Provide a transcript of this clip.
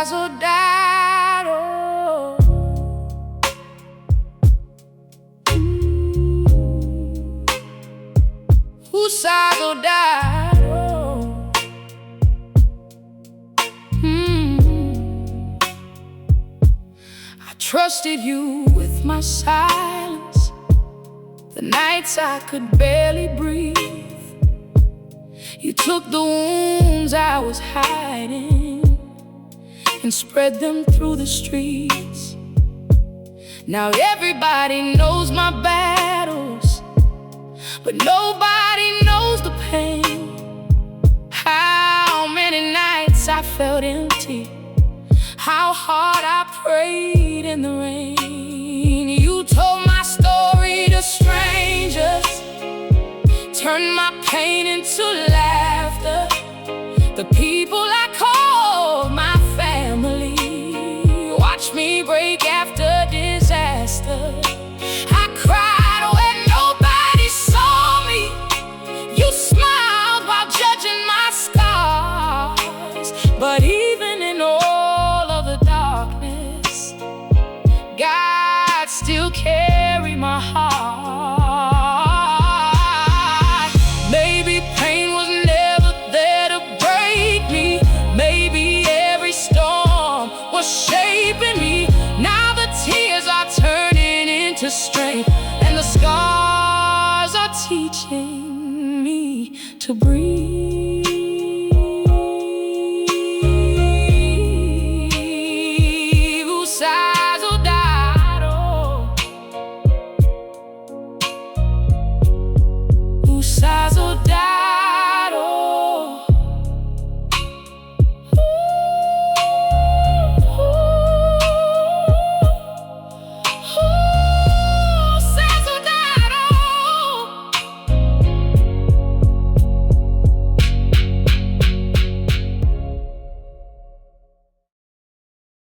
Usazodaro. Usazodaro. I trusted you with my silence, the nights I could barely breathe. You took the wounds I was hiding and spread them through the streets. Now everybody knows my battles, but nobody knows the pain. How many nights I felt empty, how hard I prayed in the rain. You told my story to strangers, turned my pain into laughter. The people I called my family watched me break after disaster. I cried when nobody saw me. You smiled while judging my scars. But even in all of the darkness, God still carried my heart. Maybe pain was never there to break me. Maybe every storm was shaping me. Now the tears are turning into strength, and the scars are teaching me to breathe.